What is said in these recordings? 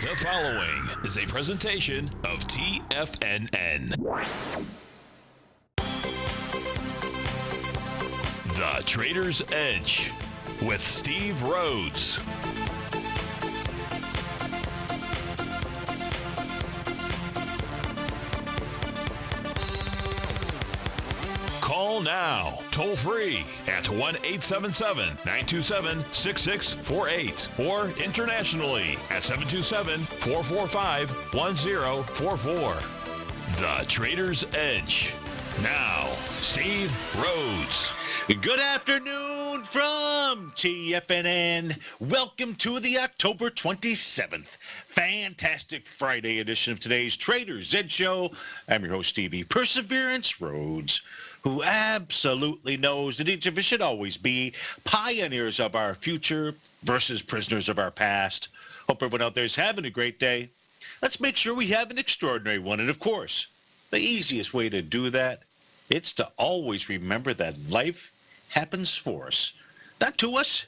The following is a presentation of TFNN. The Trader's Edge with Steve Rhodes. Call now, toll free at 1-877-927-6648 or internationally at 727-445-1044. The Trader's Edge. Now, Steve Rhodes. Good afternoon from TFNN. Welcome to the October 27th, fantastic Friday edition of today's Trader's Edge Show. I'm your host, Stevie Perseverance Rhodes, who absolutely knows that each of us should always be pioneers of our future versus prisoners of our past. Hope everyone out there is having a great day. Let's make sure we have an extraordinary one. And of course, the easiest way to do that, it's to always remember that life happens for us, not to us.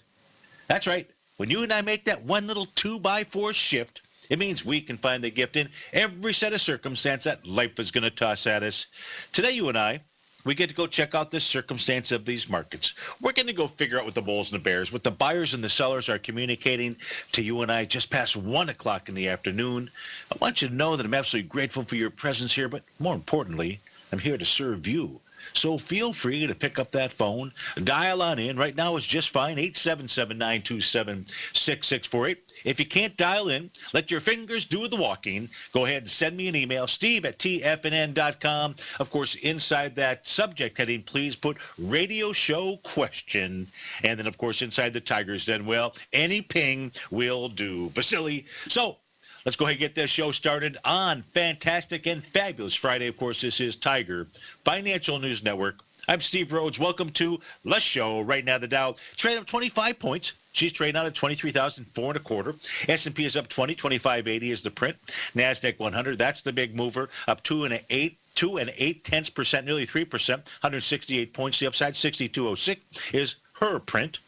That's right. When you and I make that one little 2x4 shift, it means we can find the gift in every set of circumstance that life is going to toss at us. Today, you and I, we get to go check out the circumstance of these markets. We're going to go figure out what the bulls and the bears, what the buyers and the sellers are communicating to you and I just past 1 o'clock in the afternoon. I want you to know that I'm absolutely grateful for your presence here, but more importantly, I'm here to serve you. So feel free to pick up that phone, dial on in. Right now it's just fine, 877-927-6648. If you can't dial in, let your fingers do the walking. Go ahead and send me an email, steve@tfnn.com. Of course, inside that subject heading, please put radio show question. And then, of course, inside the Tigers Den, well, any ping will do. Vasily. So let's go ahead and get this show started on fantastic and fabulous Friday. Of course, this is Tiger Financial News Network. I'm Steve Rhodes. Welcome to the show. Right now, the Dow trading up 25 points. She's trading out at 23,425. S&P is up 20, 2580 is the print. NASDAQ 100, that's the big mover, up 2.8%, nearly 3%, 168 points. The upside, 6206 is her print.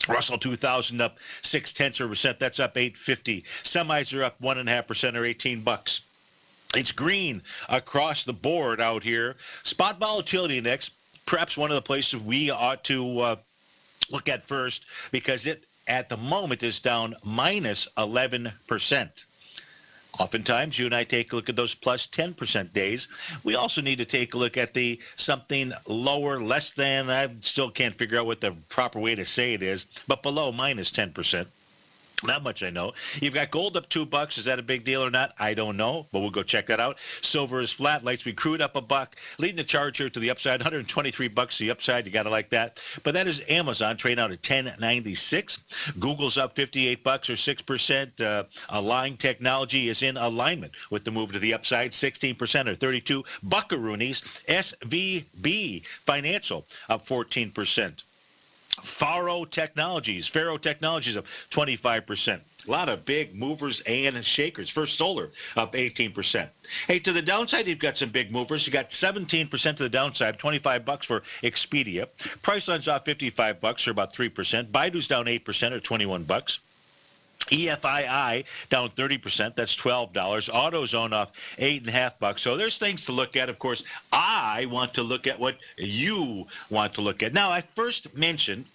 Russell 2000 up 0.6%. That's up 850. Semis are up 1.5% or $18. It's green across the board out here. Spot volatility index, perhaps one of the places we ought to look at first, because it at the moment is down minus 11%. Oftentimes, you and I take a look at those plus 10% days. We also need to take a look at the something lower, less than, I still can't figure out what the proper way to say it is, but below minus 10%. Not much I know. You've got gold up $2. Is that a big deal or not? I don't know, but we'll go check that out. Silver is flat. Light sweet crude up $1. Leading the charge here to the upside, $123 the upside. You got to like that. But that is Amazon trading out at $10.96. Google's up $58 or 6%. Align Technology is in alignment with the move to the upside, 16% or 32. Buckaroonies, SVB Financial up 14%. Faro Technologies up 25%. A lot of big movers and shakers. First Solar up 18%. Hey, to the downside, you've got some big movers. You got 17% to the downside, $25 for Expedia. Priceline's off $55 or about 3%. Baidu's down 8% or $21. EFII down 30%. That's $12. AutoZone off $8.50. So there's things to look at. Of course, I want to look at what you want to look at. Now, I first mentioned,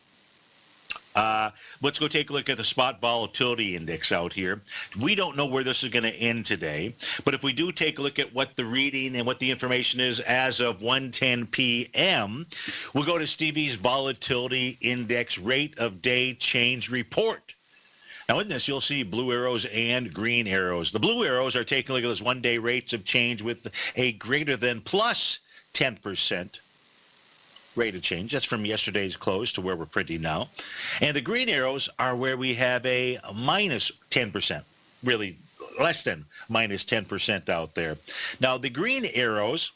let's go take a look at the spot volatility index out here. We don't know where this is going to end today, but if we do take a look at what the reading and what the information is as of 1:10 p.m., we'll go to Stevie's volatility index rate of day change report. Now, in this, you'll see blue arrows and green arrows. The blue arrows are taking a look at those one-day rates of change with a greater than plus 10% rate of change. That's from yesterday's close to where we're printing now. And the green arrows are where we have a minus 10%, really less than minus 10% out there. Now, the green arrows,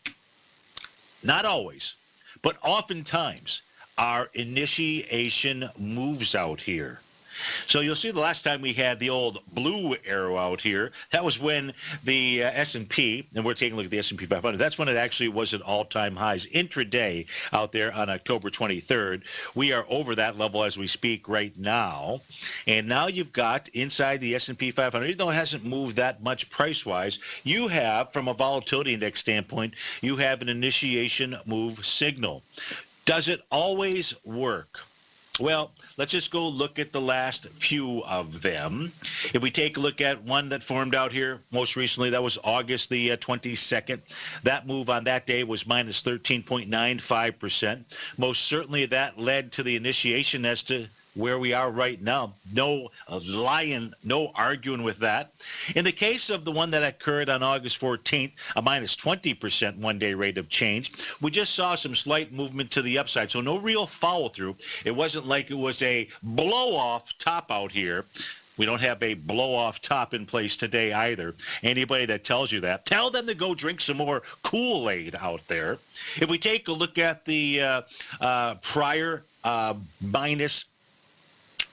not always, but oftentimes, are initiation moves out here. So you'll see the last time we had the old blue arrow out here, that was when the S&P, and we're taking a look at the S&P 500, that's when it actually was at all-time highs intraday out there on October 23rd. We are over that level as we speak right now. And now you've got inside the S&P 500, even though it hasn't moved that much price-wise, you have, from a volatility index standpoint, you have an initiation move signal. Does it always work? Well, let's just go look at the last few of them. If we take a look at one that formed out here most recently, that was August the 22nd. That move on that day was minus 13.95%. Most certainly that led to the initiation as to where we are right now. No lying, no arguing with that. In the case of the one that occurred on August 14th, a minus 20% one-day rate of change, we just saw some slight movement to the upside, so no real follow-through. It wasn't like it was a blow-off top out here. We don't have a blow-off top in place today either. Anybody that tells you that, tell them to go drink some more Kool-Aid out there. If we take a look at the prior minus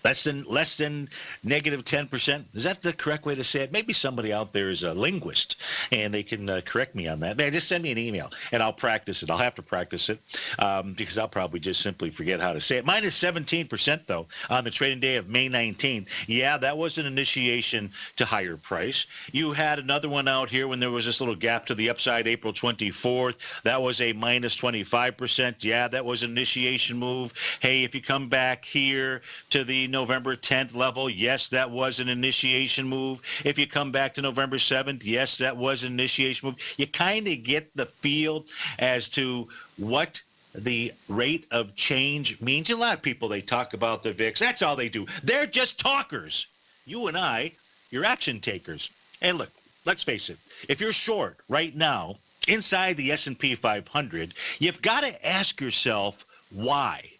less than negative 10%. Is that the correct way to say it? Maybe somebody out there is a linguist, and they can correct me on that. Just send me an email, and I'll practice it. I'll have to practice it because I'll probably just simply forget how to say it. Minus 17%, though, on the trading day of May 19th. Yeah, that was an initiation to higher price. You had another one out here when there was this little gap to the upside, April 24th. That was a minus 25%. Yeah, that was an initiation move. Hey, if you come back here to the November 10th level, yes, that was an initiation move. If you come back to November 7th, yes, that was an initiation move. You kind of get the feel as to what the rate of change means. A lot of people, they talk about the VIX. That's all they do. They're just talkers. You and I, you're action takers. And look, let's face it. If you're short right now inside the S&P 500, you've got to ask yourself why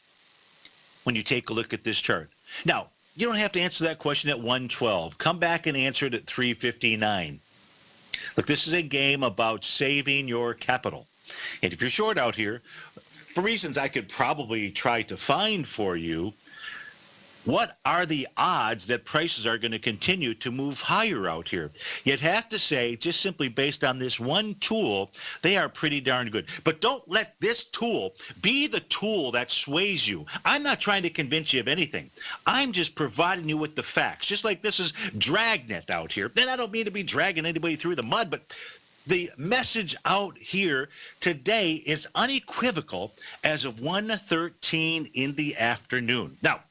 when you take a look at this chart. Now, you don't have to answer that question at 112. Come back and answer it at 359. Look, this is a game about saving your capital. And if you're short out here, for reasons I could probably try to find for you, what are the odds that prices are going to continue to move higher out here? You'd have to say, just simply based on this one tool, they are pretty darn good. But don't let this tool be the tool that sways you. I'm not trying to convince you of anything. I'm just providing you with the facts, just like this is Dragnet out here. And I don't mean to be dragging anybody through the mud, but the message out here today is unequivocal as of 1:13 in the afternoon. Now,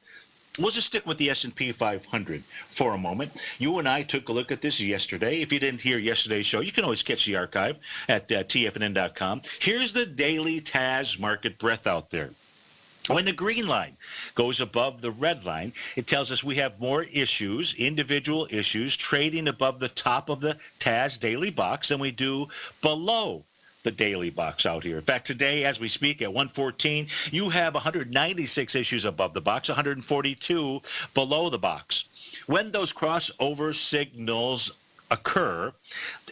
we'll just stick with the S&P 500 for a moment. You and I took a look at this yesterday. If you didn't hear yesterday's show, you can always catch the archive at TFNN.com. Here's the daily TAS market breadth out there. When the green line goes above the red line, it tells us we have more issues, individual issues, trading above the top of the TAS daily box than we do below the daily box out here. In fact, today, as we speak, at 1:14, you have 196 issues above the box, 142 below the box. When those crossover signals occur,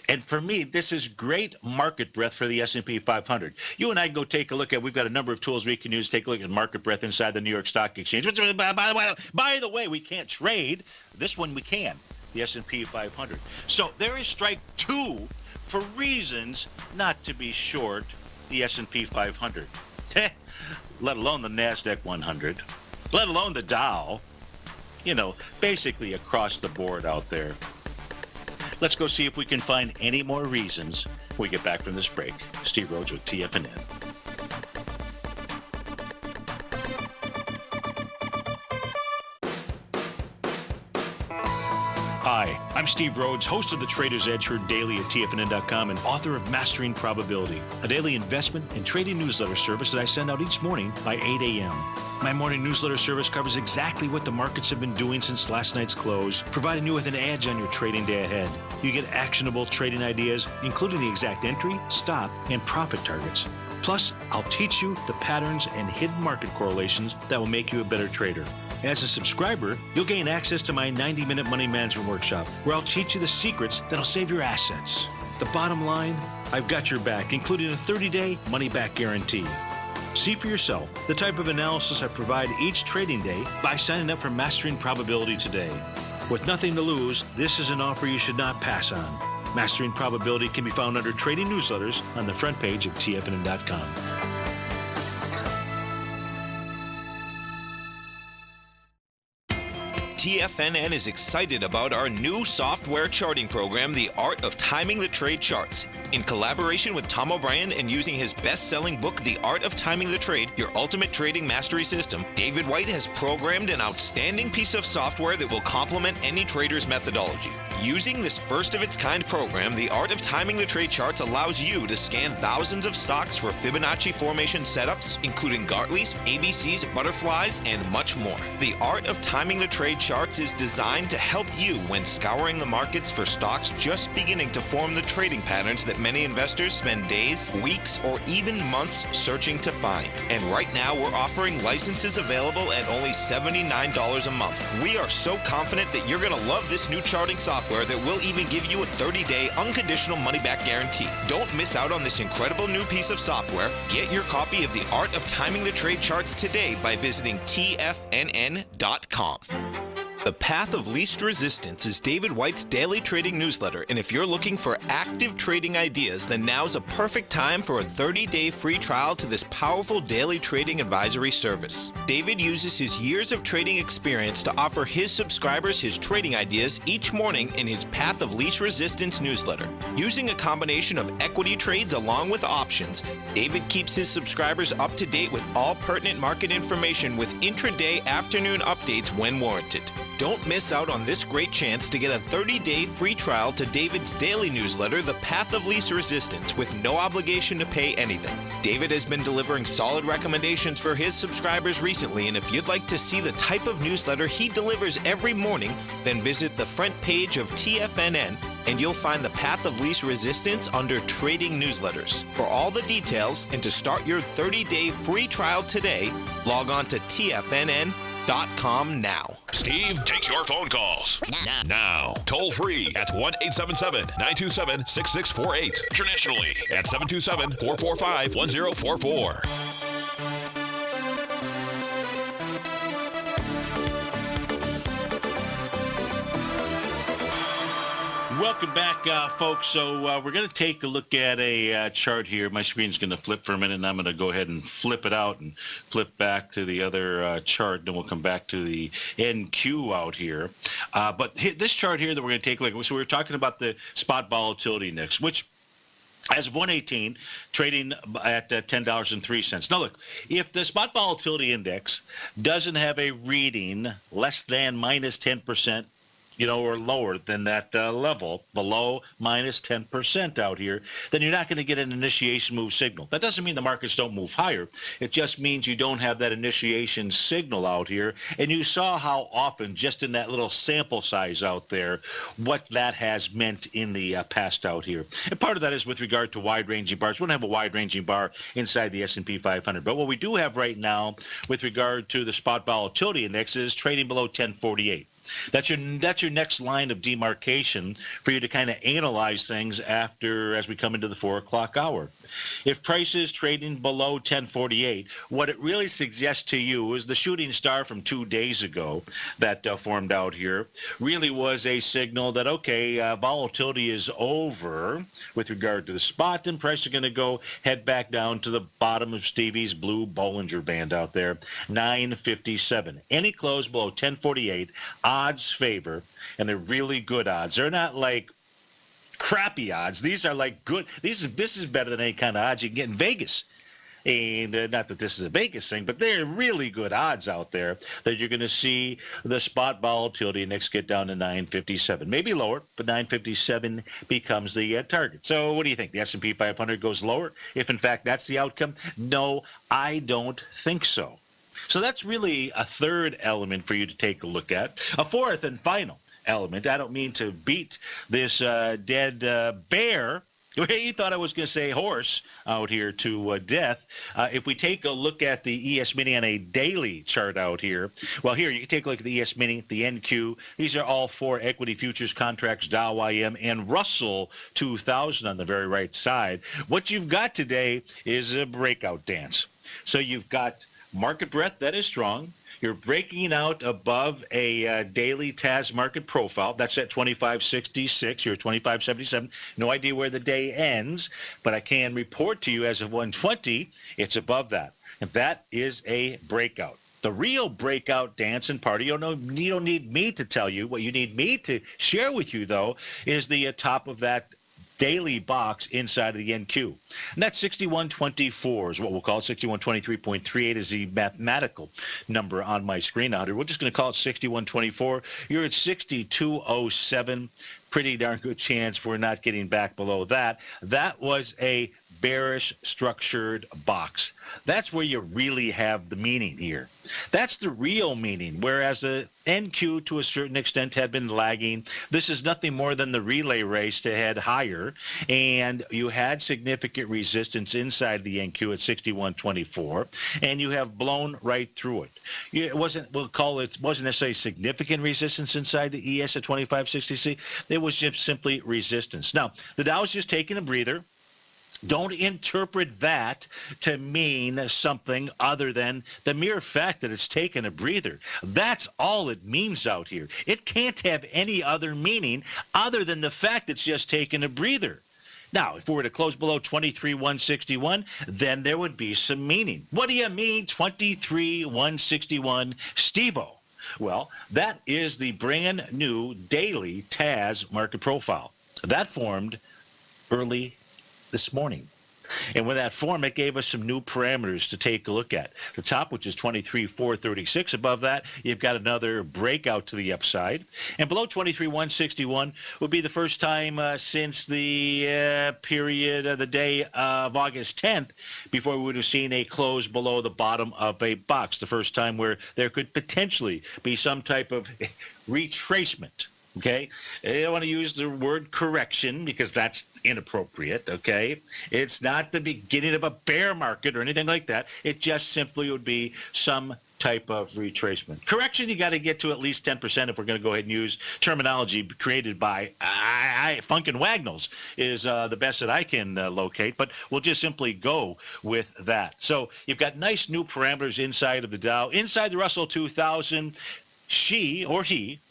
and for me, this is great market breadth for the S&P 500. You and I can go take a look at, we've got a number of tools we can use. Take a look at market breadth inside the New York Stock Exchange. Which, by the way, we can't trade. This one we can, the S&P 500. So there is strike two for reasons not to be short the S&P 500, let alone the NASDAQ 100, let alone the Dow, basically across the board out there. Let's go see if we can find any more reasons when we get back from this break. Steve Rhodes with TFNN. Hi, I'm Steve Rhodes, host of The Trader's Edge, heard daily at TFNN.com and author of Mastering Probability, a daily investment and trading newsletter service that I send out each morning by 8 a.m. My morning newsletter service covers exactly what the markets have been doing since last night's close, providing you with an edge on your trading day ahead. You get actionable trading ideas, including the exact entry, stop, and profit targets. Plus, I'll teach you the patterns and hidden market correlations that will make you a better trader. As a subscriber, you'll gain access to my 90-minute money management workshop, where I'll teach you the secrets that'll save your assets. The bottom line, I've got your back, including a 30-day money-back guarantee. See for yourself the type of analysis I provide each trading day by signing up for Mastering Probability today. With nothing to lose, this is an offer you should not pass on. Mastering Probability can be found under Trading Newsletters on the front page of TFNN.com. TFNN is excited about our new software charting program, The Art of Timing the Trade Charts. In collaboration with Tom O'Brien and using his best-selling book, The Art of Timing the Trade, Your Ultimate Trading Mastery System, David White has programmed an outstanding piece of software that will complement any trader's methodology. Using this first-of-its-kind program, The Art of Timing the Trade Charts allows you to scan thousands of stocks for Fibonacci formation setups, including Gartley's, ABC's, butterflies, and much more. The Art of Timing the Trade Charts is designed to help you when scouring the markets for stocks just beginning to form the trading patterns that many investors spend days, weeks, or even months searching to find. And right now, we're offering licenses available at only $79 a month. We are so confident that you're going to love this new charting software that will even give you a 30-day unconditional money-back guarantee. Don't miss out on this incredible new piece of software. Get your copy of The Art of Timing the Trade Charts today by visiting TFNN.com. The Path of Least Resistance is David White's daily trading newsletter, and if you're looking for active trading ideas, then now's a perfect time for a 30-day free trial to this powerful daily trading advisory service. David uses his years of trading experience to offer his subscribers his trading ideas each morning in his Path of Least Resistance newsletter. Using a combination of equity trades along with options, David keeps his subscribers up to date with all pertinent market information with intraday afternoon updates when warranted. Don't miss out on this great chance to get a 30-day free trial to David's daily newsletter, The Path of Least Resistance, with no obligation to pay anything. David has been delivering solid recommendations for his subscribers recently, and if you'd like to see the type of newsletter he delivers every morning, then visit the front page of TFNN and you'll find the Path of Least Resistance under Trading Newsletters. For all the details and to start your 30-day free trial today, log on to TFNN.com now. Steve takes your phone calls. Now. Toll free at 1-877-927-6648. Internationally at 727-445-1044. Welcome back, folks. So we're going to take a look at a chart here. My screen's going to flip for a minute, and I'm going to go ahead and flip it out and flip back to the other chart. Then we'll come back to the NQ out here. But this chart here that we're going to take a look at, so we were talking about the spot volatility index, which as of 118, trading at $10.03. Now, look, if the spot volatility index doesn't have a reading less than minus 10%, or lower than that level, below minus 10% out here, then you're not going to get an initiation move signal. That doesn't mean the markets don't move higher. It just means you don't have that initiation signal out here. And you saw how often, just in that little sample size out there, what that has meant in the past out here. And part of that is with regard to wide-ranging bars. We don't have a wide-ranging bar inside the S&P 500. But what we do have right now with regard to the spot volatility index is trading below 1048. That's your next line of demarcation for you to kind of analyze things as we come into the 4 o'clock hour. If price is trading below 1048, what it really suggests to you is the shooting star from 2 days ago that formed out here really was a signal that, okay, volatility is over with regard to the spot, and price are going to head back down to the bottom of Stevie's blue Bollinger Band out there, 957. Any close below 1048, odds favor, and they're really good odds. They're not like crappy odds. These are like good. This is better than any kind of odds you can get in Vegas. And not that this is a Vegas thing, but they're really good odds out there that you're going to see the spot volatility index get down to 957. Maybe lower, but 957 becomes the target. So what do you think? The S&P 500 goes lower? If, in fact, that's the outcome? No, I don't think so. So that's really a third element for you to take a look at. A fourth and final element, I don't mean to beat this dead bear You thought I was going to say horse out here to death. If we take a look at the ES Mini on a daily chart out here, well, here you can take a look at the ES Mini, the NQ. These are all 4 equity futures contracts, Dow, IM, and Russell 2000 on the very right side. What you've got today is a breakout dance. So you've got market breadth that is strong. You're breaking out above a daily TAS market profile. That's at 2566. You're at 2577. No idea where the day ends, but I can report to you as of 120, it's above that. And that is a breakout. The real breakout dance and party, you don't need me to tell you. What you need me to share with you, though, is the top of that daily box inside of the NQ. And that's 6124 is what we'll call it. 6123.38 is the mathematical number on my screen out here. We're just going to call it 6124. You're at 6207. Pretty darn good chance we're not getting back below that. That was a bearish structured box. That's where you really have the meaning here. That's the real meaning, whereas the NQ to a certain extent had been lagging. This is nothing more than the relay race to head higher, and you had significant resistance inside the NQ at 6124, and you have blown right through it. It wasn't necessarily significant resistance inside the ES at 2566. It was just simply resistance. Now, the Dow's just taking a breather. Don't interpret that to mean something other than the mere fact that it's taken a breather. That's all it means out here. It can't have any other meaning other than the fact it's just taken a breather. Now, if we were to close below 23,161, then there would be some meaning. What do you mean 23,161, Steve-O? Well, that is the brand new daily TAS market profile. That formed early this morning. And when that formed, it gave us some new parameters to take a look at. The top, which is 23,436. Above that, you've got another breakout to the upside. And below 23,161 would be the first time since the period of the day of August 10th before we would have seen a close below the bottom of a box. The first time where there could potentially be some type of retracement. Okay, I don't want to use the word correction because that's inappropriate. Okay, it's not the beginning of a bear market or anything like that. It just simply would be some type of retracement. Correction, you got to get to at least 10% if we're going to go ahead and use terminology created by Funkin' Wagnalls is the best that I can locate, but we'll just simply go with that. So you've got nice new parameters inside of the Dow. Inside the Russell 2000, she or he,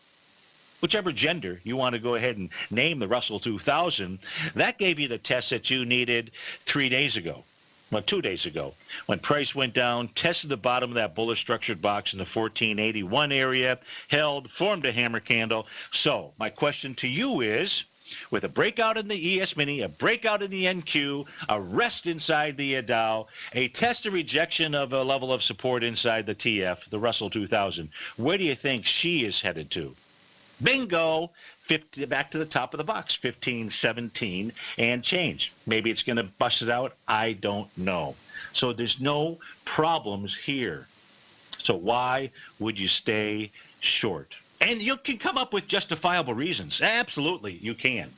whichever gender you want to go ahead and name the Russell 2000, that gave you the test that you needed 3 days ago. Well, 2 days ago, when price went down, tested the bottom of that bullish structured box in the 1481 area, held, formed a hammer candle. So my question to you is, with a breakout in the ES Mini, a breakout in the NQ, a rest inside the Dow, a test of rejection of a level of support inside the TF, the Russell 2000, where do you think she is headed to? Bingo! 50, back to the top of the box, 15, 17, and change. Maybe it's going to bust it out. I don't know. So there's no problems here. So why would you stay short? And you can come up with justifiable reasons. Absolutely, you can.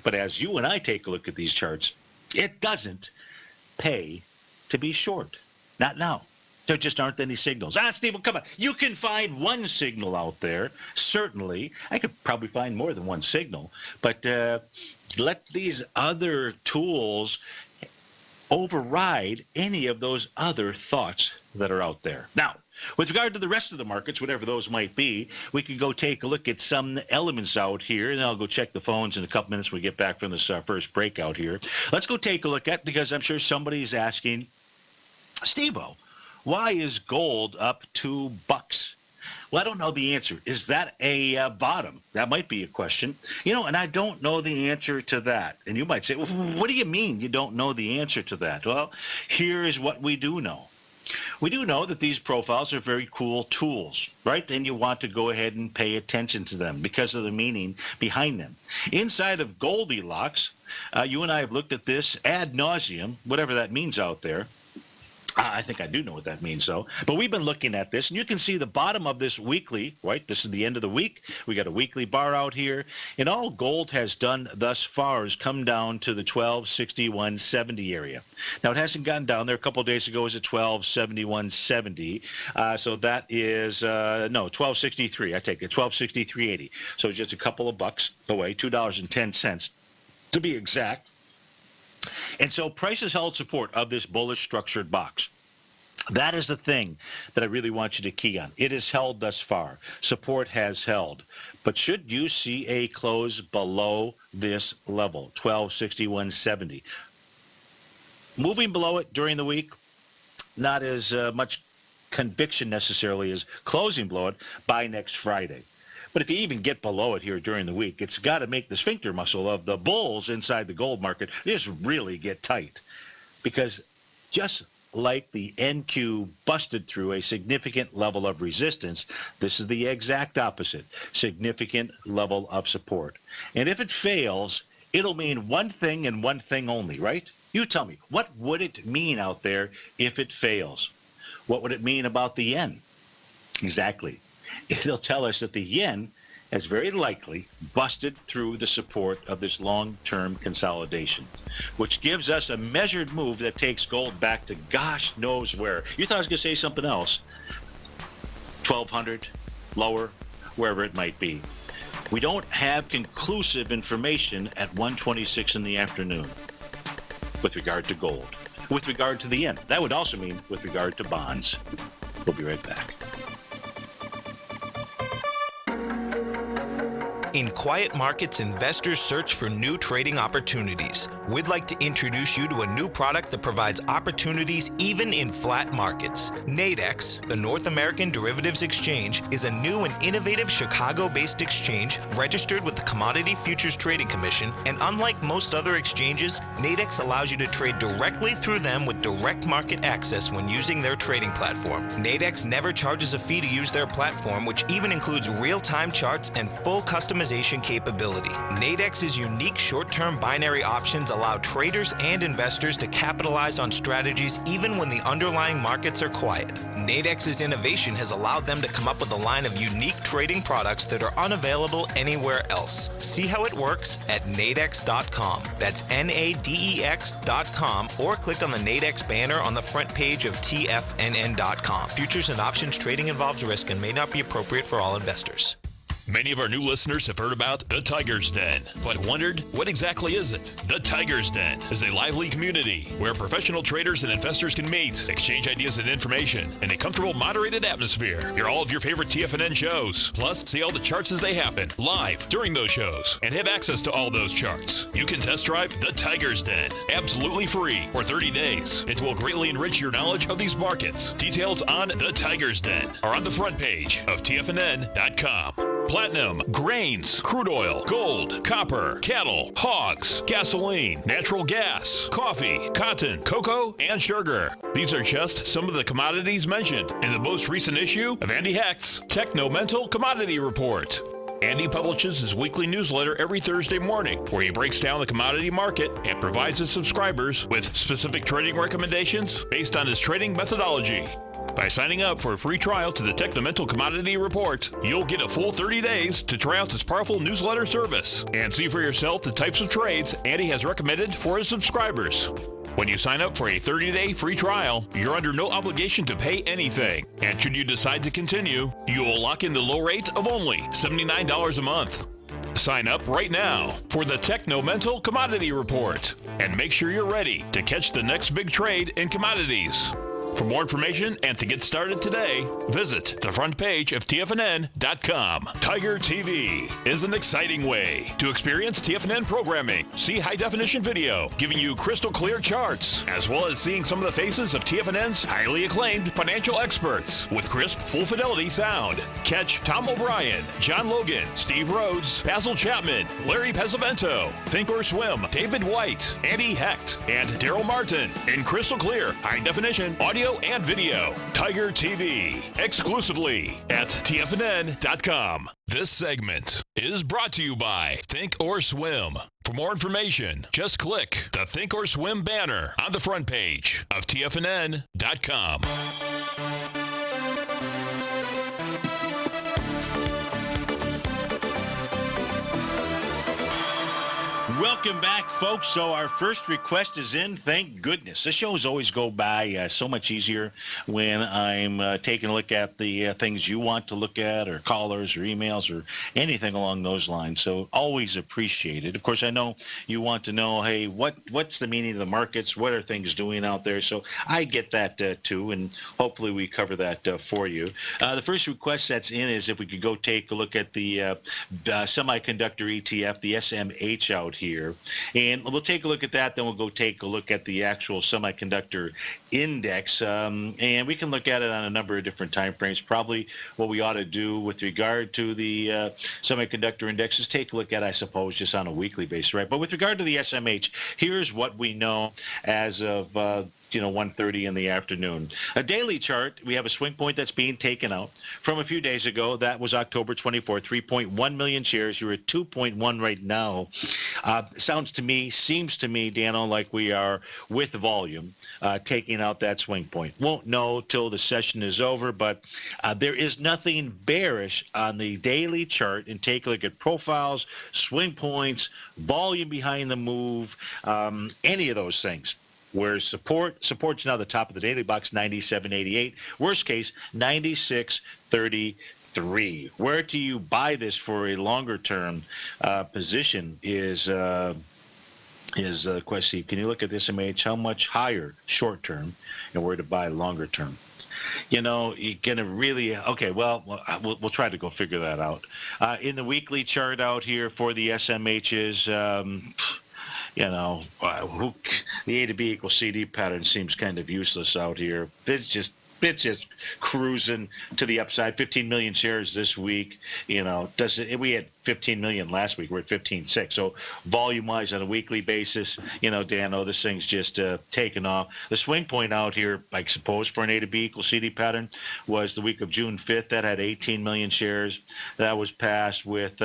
But as you and I take a look at these charts, it doesn't pay to be short. Not now. There just aren't any signals. Steve, come on. You can find one signal out there, certainly. I could probably find more than one signal. But let these other tools override any of those other thoughts that are out there. Now, with regard to the rest of the markets, whatever those might be, we could go take a look at some elements out here, and I'll go check the phones in a couple minutes when we get back from this first breakout here. Let's go take a look at, because I'm sure somebody's asking, Steve-O, why is gold up $2? Well, I don't know the answer. Is that a bottom? That might be a question. And I don't know the answer to that. And you might say, well, what do you mean you don't know the answer to that? Well, here is what we do know. We do know that these profiles are very cool tools, right? And you want to go ahead and pay attention to them because of the meaning behind them. Inside of Goldilocks, you and I have looked at this ad nauseum, whatever that means out there. I think I do know what that means, though. But we've been looking at this, and you can see the bottom of this weekly, right? This is the end of the week. We got a weekly bar out here. And all gold has done thus far is come down to the 1261.70 area. Now, it hasn't gotten down there. A couple of days ago, it was at 1271.70. So that is, 1263. I take it, 1263.80. So it's just a couple of bucks away, $2.10 to be exact. And so prices held support of this bullish structured box. That is the thing that I really want you to key on. It has held thus far. Support has held. But should you see a close below this level, 1261.70, moving below it during the week, not as much conviction necessarily as closing below it by next Friday. But if you even get below it here during the week, it's got to make the sphincter muscle of the bulls inside the gold market just really get tight. Because just like the NQ busted through a significant level of resistance, this is the exact opposite, significant level of support. And if it fails, it'll mean one thing and one thing only, right? You tell me, what would it mean out there if it fails? What would it mean about the yen? Exactly. It'll tell us that the yen has very likely busted through the support of this long-term consolidation, which gives us a measured move that takes gold back to gosh knows where. You thought I was going to say something else. 1,200, lower, wherever it might be. We don't have conclusive information at 1:26 in the afternoon with regard to gold. With regard to the yen, that would also mean with regard to bonds. We'll be right back. In quiet markets, investors search for new trading opportunities. We'd like to introduce you to a new product that provides opportunities even in flat markets. Nadex, the North American Derivatives Exchange, is a new and innovative Chicago-based exchange registered with the Commodity Futures Trading Commission, and unlike most other exchanges, Nadex allows you to trade directly through them with direct market access when using their trading platform. Nadex never charges a fee to use their platform, which even includes real-time charts and full customization capability. Nadex's unique short-term binary options allow traders and investors to capitalize on strategies even when the underlying markets are quiet. Nadex's innovation has allowed them to come up with a line of unique trading products that are unavailable anywhere else. See how it works at nadex.com. That's NADEX.com, or click on the Nadex banner on the front page of TFNN.com. Futures and options trading involves risk and may not be appropriate for all investors. Many of our new listeners have heard about the Tiger's Den, but wondered, what exactly is it? The Tiger's Den is a lively community where professional traders and investors can meet, exchange ideas and information in a comfortable, moderated atmosphere. Hear all of your favorite TFNN shows, plus see all the charts as they happen live during those shows, and have access to all those charts. You can test drive the Tiger's Den absolutely free for 30 days. It will greatly enrich your knowledge of these markets. Details on the Tiger's Den are on the front page of TFNN.com. Platinum, grains, crude oil, gold, copper, cattle, hogs, gasoline, natural gas, coffee, cotton, cocoa, and sugar. These are just some of the commodities mentioned in the most recent issue of Andy Hecht's Techno-Mental Commodity Report. Andy publishes his weekly newsletter every Thursday morning, where he breaks down the commodity market and provides his subscribers with specific trading recommendations based on his trading methodology. By signing up for a free trial to the Techno-Mental Commodity Report, you'll get a full 30 days to try out this powerful newsletter service and see for yourself the types of trades Andy has recommended for his subscribers. When you sign up for a 30-day free trial, you're under no obligation to pay anything. And should you decide to continue, you will lock in the low rate of only $79 a month. Sign up right now for the Techno-Mental Commodity Report and make sure you're ready to catch the next big trade in commodities. For more information and to get started today, visit the front page of TFNN.com. Tiger TV is an exciting way to experience TFNN programming. See high-definition video giving you crystal clear charts, as well as seeing some of the faces of TFNN's highly acclaimed financial experts with crisp, full-fidelity sound. Catch Tom O'Brien, John Logan, Steve Rhodes, Basil Chapman, Larry Pesavento, Think or Swim, David White, Andy Hecht, and Daryl Martin in crystal clear, high-definition audio audio and video. Tiger TV, exclusively at TFNN.com. This segment is brought to you by Think or Swim. For more information, just click the Think or Swim banner on the front page of TFNN.com. Welcome back, folks. So our first request is in. Thank goodness. The shows always go by so much easier when I'm taking a look at the things you want to look at, or callers or emails or anything along those lines. So always appreciated. Of course, I know you want to know, hey, what's the meaning of the markets? What are things doing out there? So I get that too, and hopefully we cover that for you. The first request that's in is if we could go take a look at the semiconductor ETF, the SMH out here. And we'll take a look at that, then we'll go take a look at the actual semiconductor index, and we can look at it on a number of different time frames. Probably what we ought to do with regard to the semiconductor index is take a look at, I suppose, just on a weekly basis, right? But with regard to the SMH, here's what we know as of 1:30 in the afternoon. A daily chart, we have a swing point that's being taken out from a few days ago. That was October 24, 3.1 million shares. You're at 2.1 right now. Seems to me, Dano, like we are with volume taking out that swing point. Won't know till the session is over, but there is nothing bearish on the daily chart. And take a look at profiles, swing points, volume behind the move, any of those things. Where support's now the top of the daily box, 97.88. Worst case, 96.33. Where do you buy this for a longer term position is the question. Can you look at this SMH? How much higher short term, and where to buy longer term? You're gonna really we'll try to go figure that out. In the weekly chart out here for the SMHs. The A to B equals CD pattern seems kind of useless out here. It's just cruising to the upside. 15 million shares this week. We had 15 million last week. We're at 15.6. So volume-wise on a weekly basis, Dano, this thing's just taken off. The swing point out here, I suppose, for an A to B equals CD pattern was the week of June 5th. That had 18 million shares. That was passed with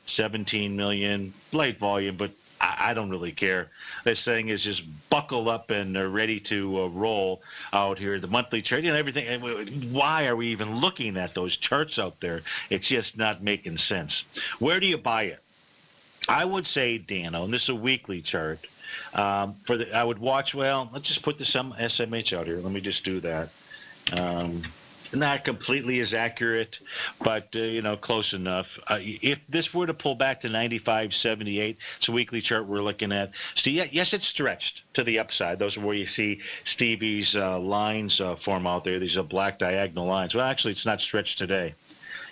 17 million, light volume, but I don't really care. This thing is just buckled up and ready to roll out here. The monthly trade and everything. Why are we even looking at those charts out there? It's just not making sense. Where do you buy it? I would say, Dano, and this is a weekly chart. I would watch. Well, let's just put the SMH out here. Let me just do that. Not completely as accurate, but close enough. If this were to pull back to 95.78, it's a weekly chart we're looking at. So yes, it's stretched to the upside. Those are where you see Stevie's lines form out there. These are black diagonal lines. Well, actually, it's not stretched today.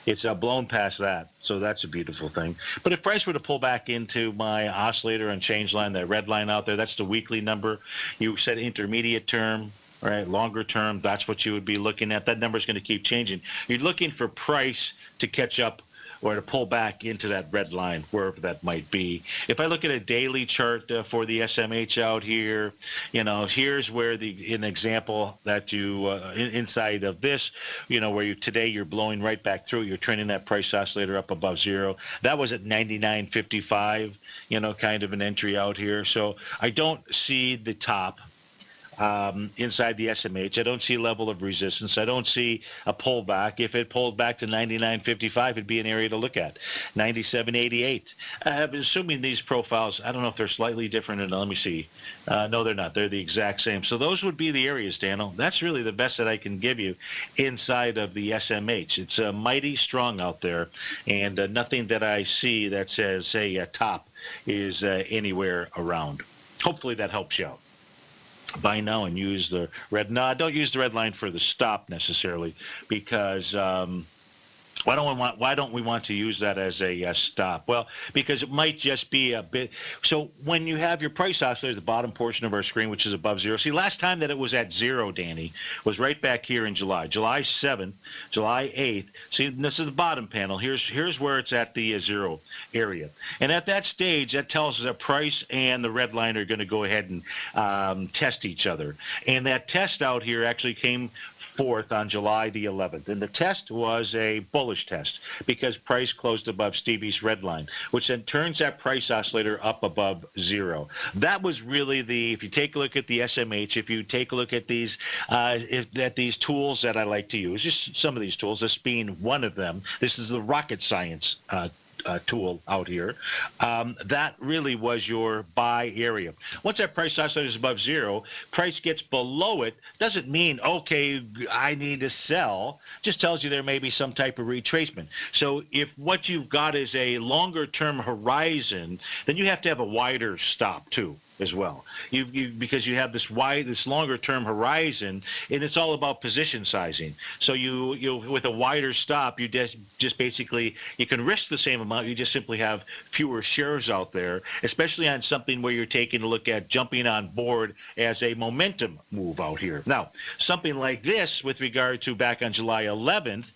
It's blown past that, so that's a beautiful thing. But if price were to pull back into my oscillator and change line, that red line out there, that's the weekly number. You said intermediate term. Right, longer term, that's what you would be looking at. That number is going to keep changing. You're looking for price to catch up or to pull back into that red line, wherever that might be. If I look at a daily chart for the SMH out here, here's where an example that you inside of this, where today you're blowing right back through. You're trending that price oscillator up above zero. That was at 99.55. Kind of an entry out here. So I don't see the top. Inside the SMH. I don't see a level of resistance. I don't see a pullback. If it pulled back to 99.55, it'd be an area to look at. 97.88. Assuming these profiles, I don't know if they're slightly different. Let me see. No, they're not. They're the exact same. So those would be the areas, Daniel. That's really the best that I can give you inside of the SMH. It's mighty strong out there, and nothing that I see that says, say, a top is anywhere around. Hopefully that helps you out. Buy now and use the red. No, don't use the red line for the stop necessarily, because Why don't we want to use that as a stop? Well, because it might just be a bit. So when you have your price oscillator, the bottom portion of our screen, which is above zero. See, last time that it was at zero, Danny, was right back here in July 7th, July 8th. See, this is the bottom panel. Here's where it's at the zero area. And at that stage, that tells us that price and the red line are going to go ahead and test each other. And that test out here actually came forth on July the 11th. And the test was a bullish test because price closed above Stevie's red line, which then turns that price oscillator up above zero. That was really if you take a look at the SMH, if you take a look at these tools that I like to use, just some of these tools, this being one of them. This is the rocket science tool out here. That really was your buy area. Once that price oscillator is above zero, price gets below it, doesn't mean, okay, I need to sell. Just tells you there may be some type of retracement. So if what you've got is a longer term horizon, then you have to have a wider stop too, as well. Because you have this longer term horizon, and it's all about position sizing. So you with a wider stop, you just basically, you can risk the same amount. You just simply have fewer shares out there, especially on something where you're taking a look at jumping on board as a momentum move out here. Now, something like this with regard to back on July 11th,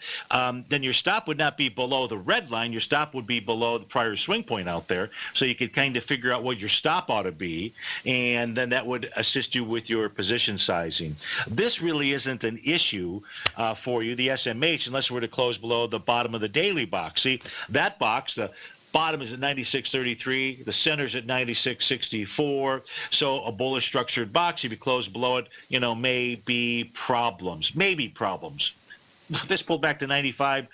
then your stop would not be below the red line. Your stop would be below the prior swing point out there. So you could kind of figure out what your stop ought to be, and then that would assist you with your position sizing. This really isn't an issue for you, the SMH, unless we're to close below the bottom of the daily box. See, that box, the bottom is at 96.33, the center's at 96.64. So a bullish structured box, if you close below it, may be problems. This pulled back to 95.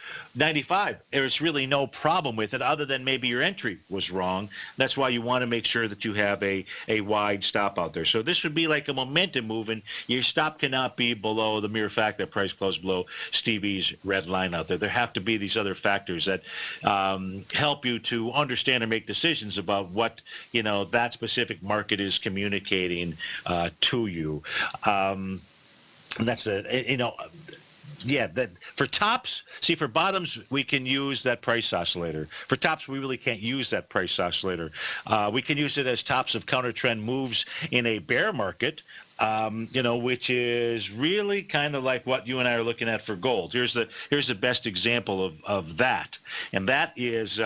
There's really no problem with it other than maybe your entry was wrong. That's why you want to make sure that you have a wide stop out there. So this would be like a momentum move, and your stop cannot be below the mere fact that price closed below Stevie's red line out there. There have to be these other factors that help you to understand and make decisions about what that specific market is communicating to you. That's that for tops, see, for bottoms, we can use that price oscillator. For tops, we really can't use that price oscillator. We can use it as tops of counter trend moves in a bear market, which is really kind of like what you and I are looking at for gold. Here's the best example of that, and that is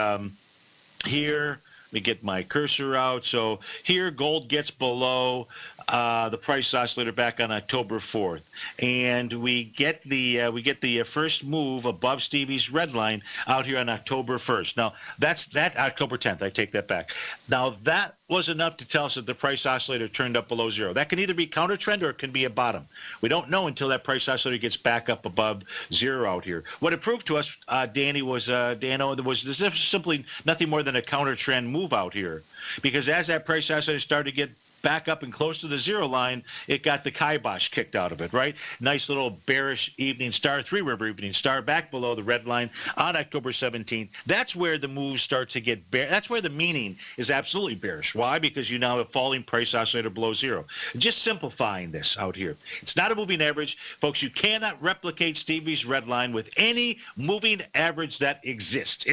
here. Let me get my cursor out. So here, gold gets below the price oscillator back on October 4th, and we get the first move above Stevie's red line out here on October 1st. Now that's October 10th. I take that back. Now that was enough to tell us that the price oscillator turned up below zero. That can either be counter trend or it can be a bottom. We don't know until that price oscillator gets back up above zero out here. What it proved to us, Danny, was there's simply nothing more than a counter trend move out here, because as that price oscillator started to get back up and close to the zero line, it got the kibosh kicked out of it, right? Nice little bearish evening star, three-river evening star back below the red line on October 17th. That's where the moves start to get bear. That's where the meaning is absolutely bearish. Why? Because you now have falling price oscillator below zero. Just simplifying this out here. It's not a moving average. Folks, you cannot replicate Stevie's red line with any moving average that exists.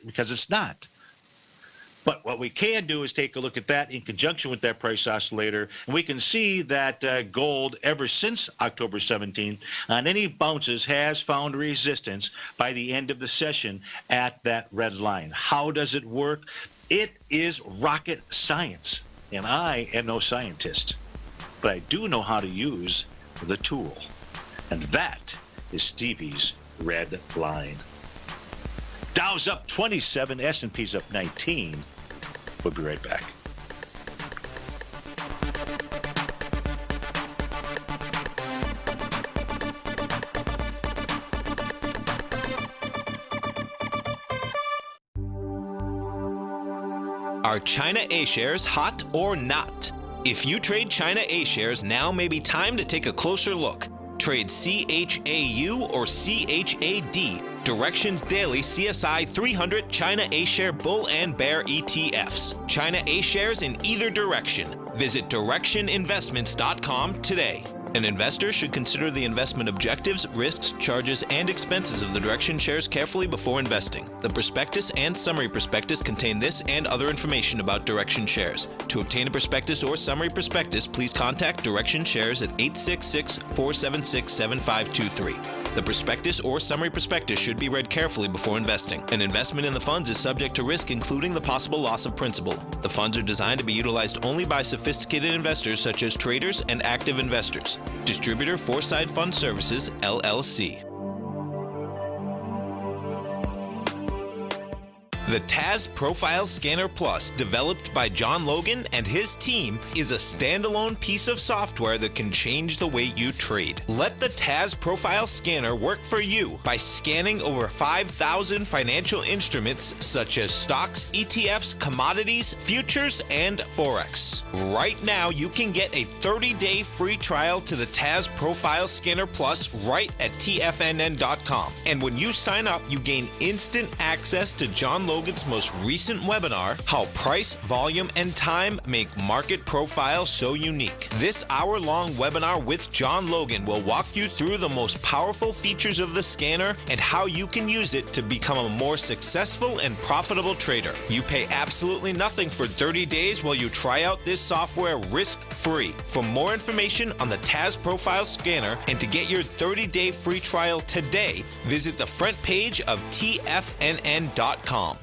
Because it's not. But what we can do is take a look at that in conjunction with that price oscillator, and we can see that gold, ever since October 17th, on any bounces, has found resistance by the end of the session at that red line. How does it work? It is rocket science, and I am no scientist, but I do know how to use the tool, and that is Stevie's red line. Dow's up 27, S&P's up 19. We'll be right back. Are China A shares hot or not? If you trade China A shares, now may be time to take a closer look. Trade CHAU or CHAD, Directions Daily CSI 300 China A Share Bull and Bear ETFs. China A shares in either direction. Visit directioninvestments.com today. An investor should consider the investment objectives, risks, charges, and expenses of the Direction shares carefully before investing. The prospectus and summary prospectus contain this and other information about Direction shares. To obtain a prospectus or summary prospectus, please contact Direction Shares at 866-476-7523. The prospectus or summary prospectus should be read carefully before investing. An investment in the funds is subject to risk, including the possible loss of principal. The funds are designed to be utilized only by sophisticated investors such as traders and active investors. Distributor Foreside Fund Services, LLC. The Taz Profile Scanner Plus, developed by John Logan and his team, is a standalone piece of software that can change the way you trade. Let the Taz Profile Scanner work for you by scanning over 5,000 financial instruments such as stocks, ETFs, commodities, futures, and Forex. Right now, you can get a 30-day free trial to the Taz Profile Scanner Plus right at TFNN.com. And when you sign up, you gain instant access to John Logan's most recent webinar, How Price, Volume, and Time Make Market Profile So Unique. This hour-long webinar with John Logan will walk you through the most powerful features of the scanner and how you can use it to become a more successful and profitable trader. You pay absolutely nothing for 30 days while you try out this software risk-free. For more information on the Taz Profile Scanner and to get your 30-day free trial today, visit the front page of TFNN.com.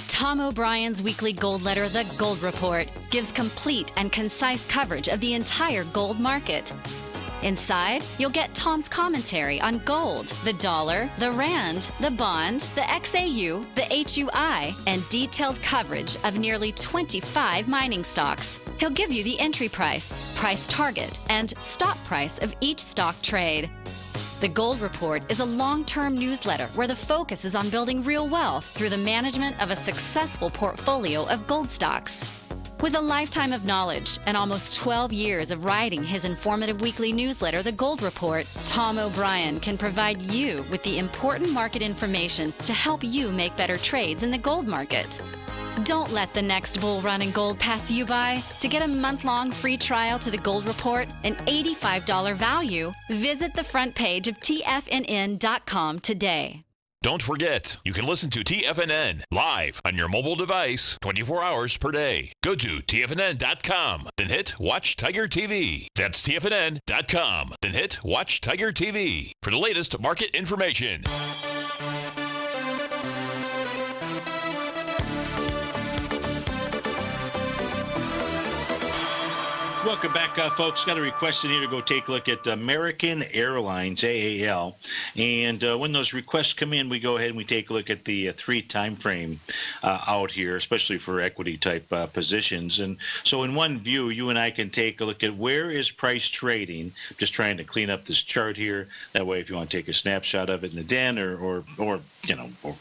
Tom O'Brien's weekly gold letter, The Gold Report, gives complete and concise coverage of the entire gold market. Inside, you'll get Tom's commentary on gold, the dollar, the rand, the bond, the XAU, the HUI, and detailed coverage of nearly 25 mining stocks. He'll give you the entry price, price target, and stop price of each stock trade. The Gold Report is a long-term newsletter where the focus is on building real wealth through the management of a successful portfolio of gold stocks. With a lifetime of knowledge and almost 12 years of writing his informative weekly newsletter, The Gold Report, Tom O'Brien can provide you with the important market information to help you make better trades in the gold market. Don't let the next bull run in gold pass you by. To get a month-long free trial to the Gold Report, an $85 value, visit the front page of TFNN.com today. Don't forget, you can listen to TFNN live on your mobile device 24 hours per day. Go to TFNN.com, then hit Watch Tiger TV. That's TFNN.com, then hit Watch Tiger TV for the latest market information. Welcome back, folks. Got a request in here to go take a look at American Airlines, AAL. And when those requests come in, we go ahead and we take a look at the three time frame out here, especially for equity type positions. And so in one view, you and I can take a look at where is price trading. Just trying to clean up this chart here. That way, if you want to take a snapshot of it in the den or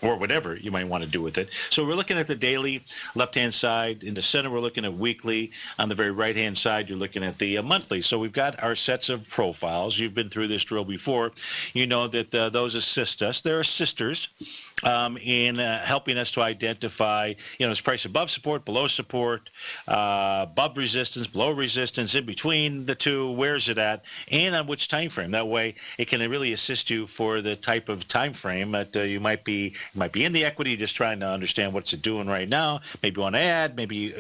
whatever you might want to do with it. So we're looking at the daily left-hand side. In the center, we're looking at weekly. On the very right-hand side, you're looking at the monthly. So we've got our sets of profiles. You've been through this drill before. You know that those assist us. They're assisters in helping us to identify, is price above support, below support, above resistance, below resistance, in between the two, where's it at, and on which time frame. That way, it can really assist you for the type of time frame that you might be in the equity, just trying to understand what's it doing right now. Maybe you want to add, maybe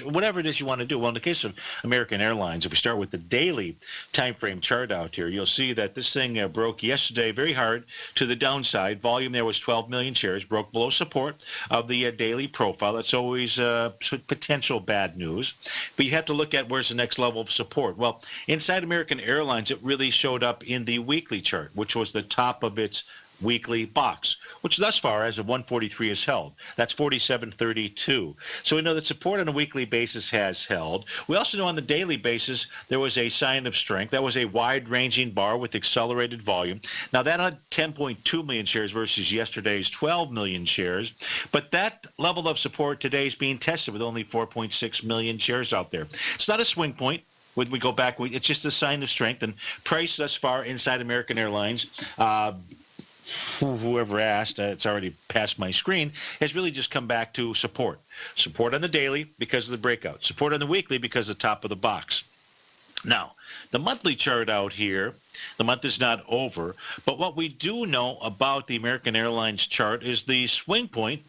whatever it is you want to do. Well, in the case of American Airlines, if we start with the daily time frame chart out here, you'll see that this thing broke yesterday very hard to the downside. Volume there was 12 million shares, broke below support of the daily profile. That's always potential bad news. But you have to look at where's the next level of support. Well, inside American Airlines, it really showed up in the weekly chart, which was the top of its weekly box, which thus far, as of 143, is held. That's 47.32. So we know that support on a weekly basis has held. We also know on the daily basis there was a sign of strength. That was a wide-ranging bar with accelerated volume. Now that had 10.2 million shares versus yesterday's 12 million shares. But that level of support today is being tested with only 4.6 million shares out there. It's not a swing point. When we go back, it's just a sign of strength. And price thus far inside American Airlines, whoever asked, it's already past my screen, has really just come back to support. Support on the daily because of the breakout. Support on the weekly because of the top of the box. Now, the monthly chart out here, the month is not over, but what we do know about the American Airlines chart is the swing point,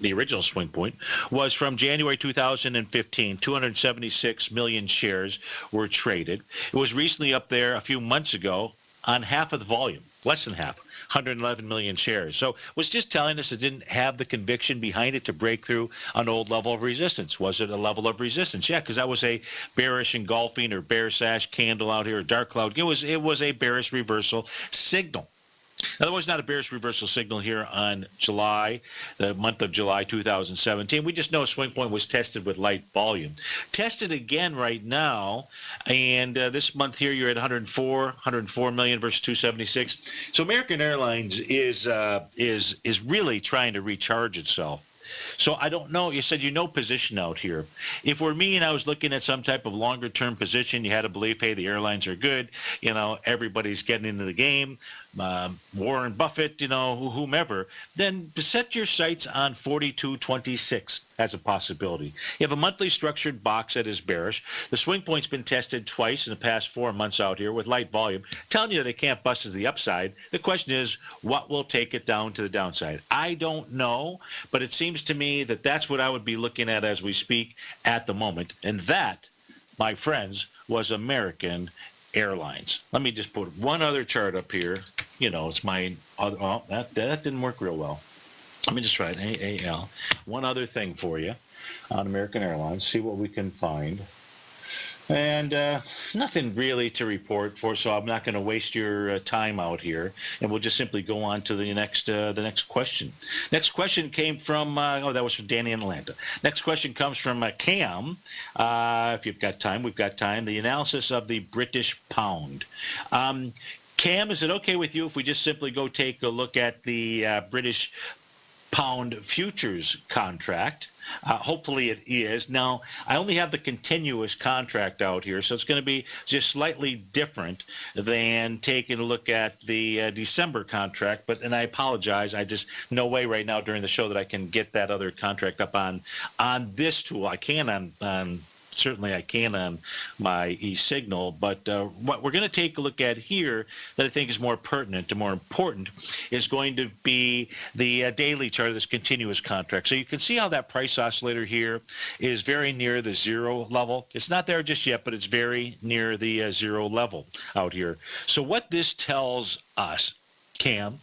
the original swing point, was from January 2015. 276 million shares were traded. It was recently up there a few months ago on half of the volume, less than half. 111 million shares. So it was just telling us it didn't have the conviction behind it to break through an old level of resistance. Was it a level of resistance? Yeah, because that was a bearish engulfing or bear sash candle out here, a dark cloud. It was a bearish reversal signal. Now, there was not a bearish reversal signal here on July, the month of July 2017. We just know a swing point was tested with light volume. Tested again right now, and this month here you're at 104 million versus 276. So American Airlines is really trying to recharge itself. So I don't know. You said position out here. If we're me and I was looking at some type of longer term position, you had to believe, hey, the airlines are good. Everybody's getting into the game. Warren Buffett, whomever, then set your sights on 42.26 as a possibility. You have a monthly structured box that is bearish. The swing point's been tested twice in the past 4 months out here with light volume, telling you that it can't bust to the upside. The question is, what will take it down to the downside? I don't know, but it seems to me that that's what I would be looking at as we speak at the moment. And that, my friends, was American Airlines. Let me just put one other chart up here. It's my other, that didn't work real well. Let me just try it. AAL. One other thing for you on American Airlines. See what we can find. And nothing really to report for, so I'm not going to waste your time out here, and we'll just simply go on to the next question. Next question came from that was from Danny in Atlanta. Next question comes from Cam. If you've got time, we've got time. The analysis of the British pound. Cam, is it okay with you if we just simply go take a look at the British pound futures contract? Hopefully it is. Now, I only have the continuous contract out here, so it's going to be just slightly different than taking a look at the December contract. And I apologize. I just no way right now during the show that I can get that other contract up on this tool. I can on certainly I can on my e-signal, but what we're going to take a look at here that I think is more pertinent and more important is going to be the daily chart of this continuous contract. So you can see how that price oscillator here is very near the zero level. It's not there just yet, but it's very near the zero level out here. So what this tells us, Cam,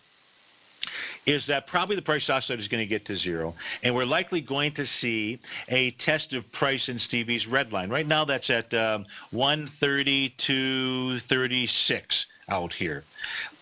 is that probably the price oscillator is going to get to zero, and we're likely going to see a test of price in Stevie's red line. Right now that's at 132.36 out here.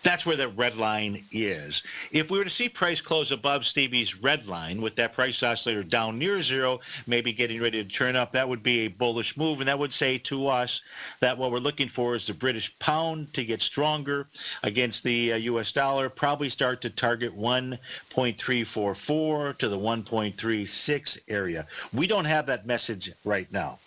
That's where the red line is. If we were to see price close above Stevie's red line with that price oscillator down near zero, maybe getting ready to turn up, that would be a bullish move, and that would say to us that what we're looking for is the British pound to get stronger against the U.S. dollar, probably start to target 1.344 to the 1.36 area. We don't have that message right now.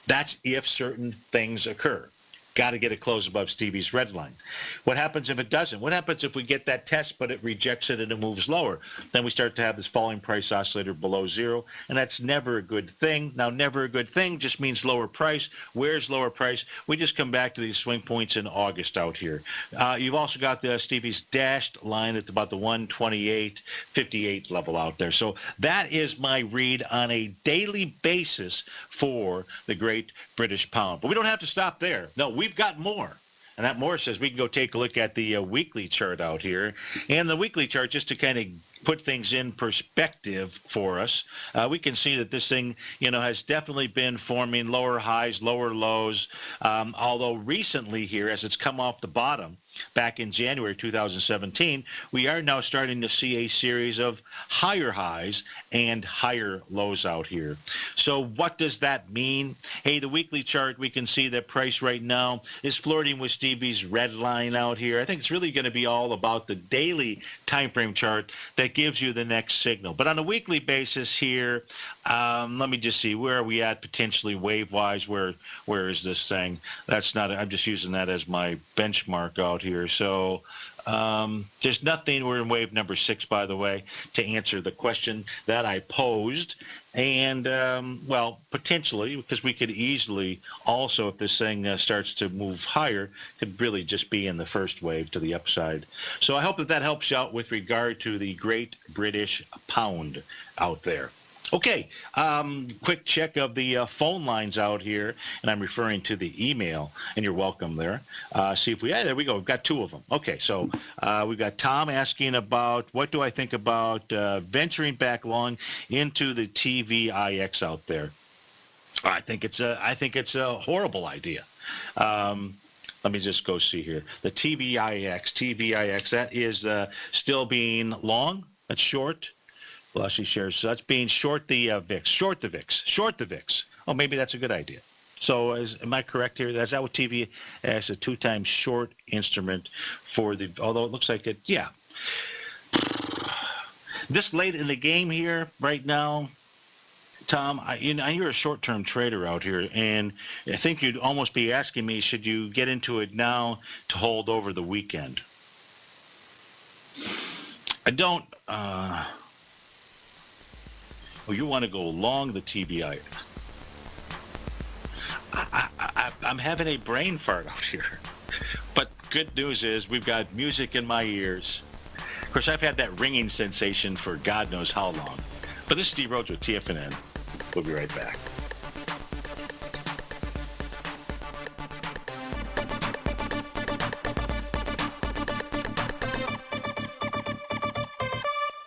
That's if certain things occur. Got to get it close above Stevie's red line. What happens if it doesn't? What happens if we get that test, but it rejects it and it moves lower? Then we start to have this falling price oscillator below zero, and that's never a good thing. Now, never a good thing just means lower price. Where's lower price? We just come back to these swing points in August out here. You've also got the Stevie's dashed line at about the 128.58 level out there. So that is my read on a daily basis for the Great British Pound. But we don't have to stop there. No, we've got more. And that more says we can go take a look at the weekly chart out here. And the weekly chart, just to kind of put things in perspective for us, we can see that this thing, has definitely been forming lower highs, lower lows, although recently here, as it's come off the bottom, back in January 2017, we are now starting to see a series of higher highs and higher lows out here. So what does that mean? Hey, the weekly chart, we can see that price right now is flirting with Stevie's red line out here. I think it's really going to be all about the daily time frame chart that gives you the next signal. But on a weekly basis here, let me just see, where are we at potentially wave-wise? Where is this thing? That's not, I'm just using that as my benchmark out here. So There's nothing, we're in wave number 6, by the way, to answer the question that I posed. And, well, potentially, because we could easily also, if this thing starts to move higher, could really just be in the first wave to the upside. So I hope that helps you out with regard to the Great British Pound out there. Okay, quick check of the phone lines out here, and I'm referring to the email, and you're welcome there. See if there we go. We've got 2 of them. Okay, so we've got Tom asking about what do I think about venturing back long into the TVIX out there. I think it's a horrible idea. Let me just go see here. The TVIX, that is still being long. That's short. Velocity shares. So that's being short the VIX. Short the VIX. Oh, maybe that's a good idea. So am I correct here? Is that what TV as a 2-time short instrument for the, although it looks like it, yeah. This late in the game here right now, Tom, you're a short-term trader out here, and I think you'd almost be asking me, should you get into it now to hold over the weekend? I don't, well, you want to go long the TBI. I'm having a brain fart out here. But good news is we've got music in my ears. Of course, I've had that ringing sensation for God knows how long. But this is Steve Rhodes with TFNN. We'll be right back.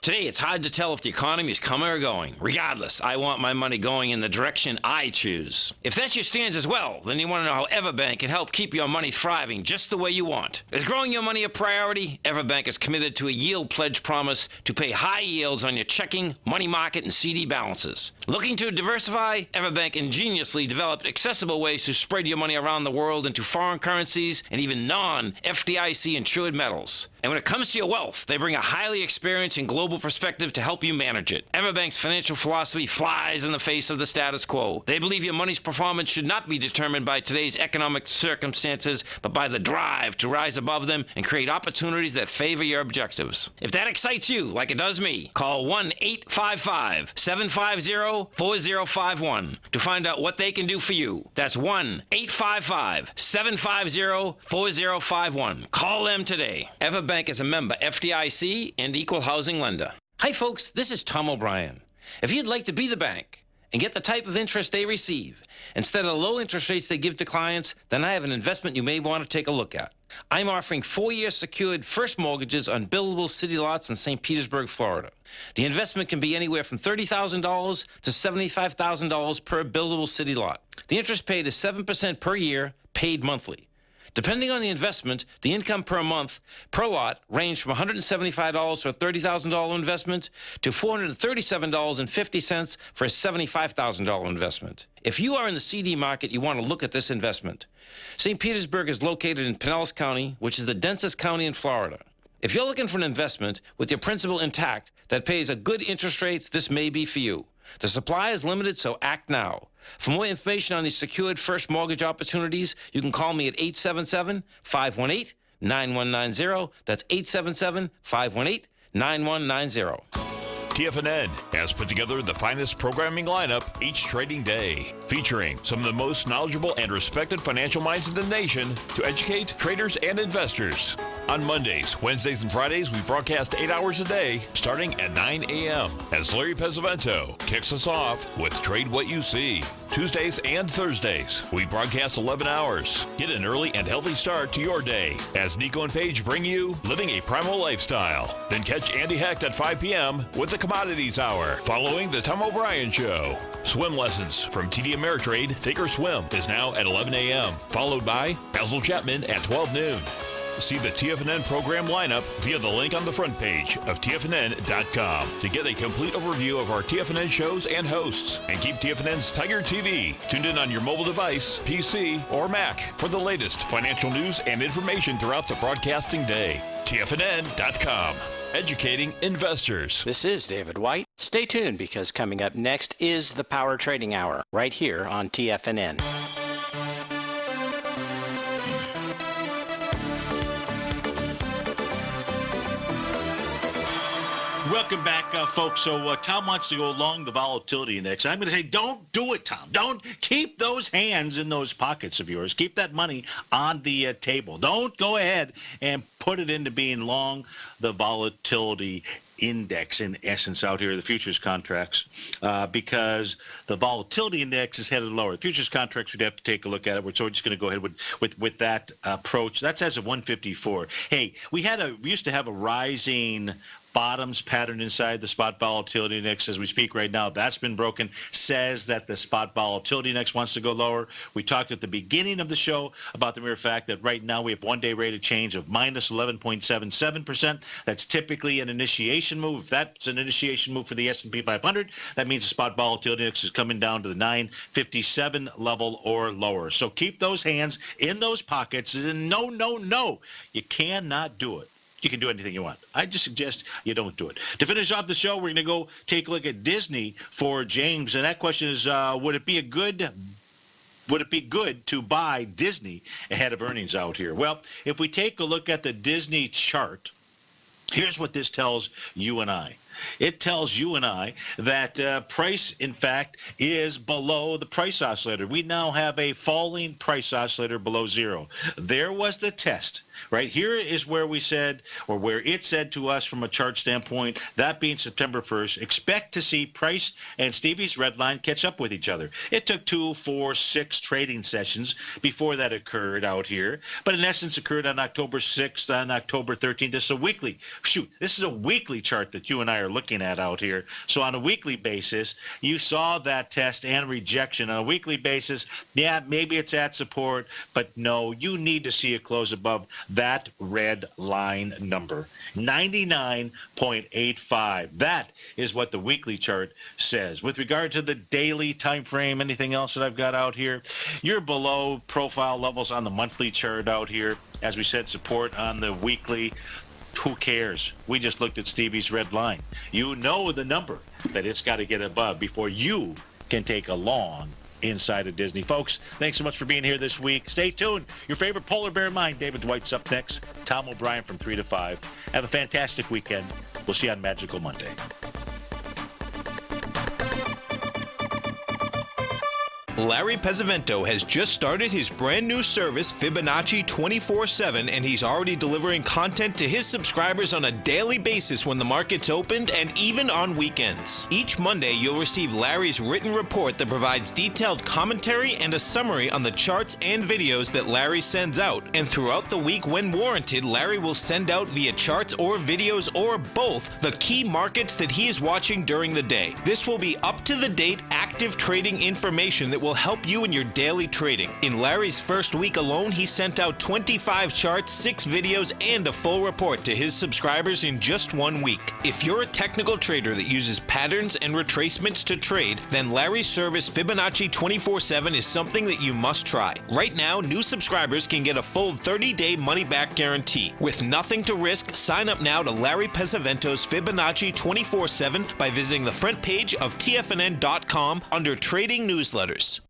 Today, it's hard to tell if the economy is coming or going. Regardless, I want my money going in the direction I choose. If that's your stance as well, then you want to know how Everbank can help keep your money thriving just the way you want. Is growing your money a priority? Everbank is committed to a yield pledge promise to pay high yields on your checking, money market, and CD balances. Looking to diversify? Everbank ingeniously developed accessible ways to spread your money around the world into foreign currencies and even non-FDIC insured metals. And when it comes to your wealth, they bring a highly experienced and global perspective to help you manage it. Everbank's financial philosophy flies in the face of the status quo. They believe your money's performance should not be determined by today's economic circumstances, but by the drive to rise above them and create opportunities that favor your objectives. If that excites you, like it does me, call 1-855-750-4051 to find out what they can do for you. That's 1-855-750-4051. Call them today. Everbank is a member FDIC and equal housing lender. Hi folks, this is Tom O'Brien. If you'd like to be the bank and get the type of interest they receive instead of the low interest rates they give to clients, then I have an investment you may want to take a look at. I'm offering 4-year secured first mortgages on buildable city lots in St. Petersburg, Florida. The investment can be anywhere from $30,000 to $75,000 per buildable city lot. The interest paid is 7% per year, paid monthly. Depending on the investment, the income per month per lot ranged from $175 for a $30,000 investment to $437.50 for a $75,000 investment. If you are in the CD market, you want to look at this investment. St. Petersburg is located in Pinellas County, which is the densest county in Florida. If you're looking for an investment with your principal intact that pays a good interest rate, this may be for you. The supply is limited, so act now. For more information on these secured first mortgage opportunities, you can call me at 877-518-9190. That's 877-518-9190. TFNN has put together the finest programming lineup each trading day, featuring some of the most knowledgeable and respected financial minds in the nation to educate traders and investors. On Mondays, Wednesdays, and Fridays, we broadcast 8 hours a day, starting at 9 a.m. as Larry Pesavento kicks us off with Trade What You See. Tuesdays and Thursdays, we broadcast 11 hours. Get an early and healthy start to your day as Nico and Paige bring you Living a Primal Lifestyle. Then catch Andy Hecht at 5 p.m. with the Commodities Hour, following the Tom O'Brien Show. Swim lessons from TD Ameritrade Thinkorswim is now at 11 a.m., followed by Basil Chapman at 12 noon. See the TFNN program lineup via the link on the front page of TFNN.com to get a complete overview of our TFNN shows and hosts. And keep TFNN's Tiger TV tuned in on your mobile device, PC, or Mac for the latest financial news and information throughout the broadcasting day. TFNN.com. Educating investors. This is David White. Stay tuned because coming up next is the Power Trading Hour right here on TFNN. Welcome back, folks. So Tom wants to go along the volatility index. I'm going to say, don't do it, Tom. Don't keep those hands in those pockets of yours. Keep that money on the table. Don't go ahead and put it into being long the volatility index, in essence, out here, the futures contracts, because the volatility index is headed lower. The futures contracts, we'd have to take a look at it. So we're just going to go ahead with that approach. That's as of 154. Hey, we used to have a rising bottoms pattern inside the spot volatility index. As we speak right now, that's been broken. Says that the spot volatility index wants to go lower. We talked at the beginning of the show about the mere fact that right now we have one-day rate of change of minus 11.77%. That's typically an initiation move. If that's an initiation move for the S&P 500, that means the spot volatility index is coming down to the 957 level or lower. So keep those hands in those pockets. And no, you cannot do it. You can do anything you want. I just suggest you don't do it. To finish off the show, we're going to go take a look at Disney for James. And that question is, would it be good to buy Disney ahead of earnings out here? Well, if we take a look at the Disney chart, here's what this tells you and I. It tells you and I that price, in fact, is below the price oscillator. We now have a falling price oscillator below zero. There was the test. Right here is where we said, or where it said to us from a chart standpoint, that being September 1st, expect to see price and Stevie's red line catch up with each other. It took 2, 4, 6 trading sessions before that occurred out here, but in essence occurred on October 6th, on October 13th. This is a weekly chart that you and I are looking at out here. So on a weekly basis, you saw that test and rejection. On a weekly basis, yeah, maybe it's at support, but no, you need to see it close above that red line number, 99.85. That is what the weekly chart says. With regard to the daily time frame, anything else that I've got out here, you're below profile levels on the monthly chart out here. As we said, support on the weekly. Who cares? We just looked at Stevie's red line. You know the number that it's got to get above before you can take a long inside of Disney. Folks, thanks so much for being here this week. Stay tuned. Your favorite polar bear of mine, David Dwight's up next. Tom O'Brien from 3 to 5. Have a fantastic weekend. We'll see you on Magical Monday. Larry Pesavento has just started his brand new service, Fibonacci 24/7, and he's already delivering content to his subscribers on a daily basis when the market's opened and even on weekends. Each Monday, you'll receive Larry's written report that provides detailed commentary and a summary on the charts and videos that Larry sends out. And throughout the week, when warranted, Larry will send out via charts or videos or both the key markets that he is watching during the day. This will be up-to-the-date, active trading information that will help you in your daily trading. In Larry's first week alone, he sent out 25 charts, 6 videos, and a full report to his subscribers in just 1 week. If you're a technical trader that uses patterns and retracements to trade, then Larry's service Fibonacci 24/7 is something that you must try. Right now, new subscribers can get a full 30-day money-back guarantee. With nothing to risk, sign up now to Larry Pesavento's Fibonacci 24/7 by visiting the front page of TFNN.com under Trading Newsletters.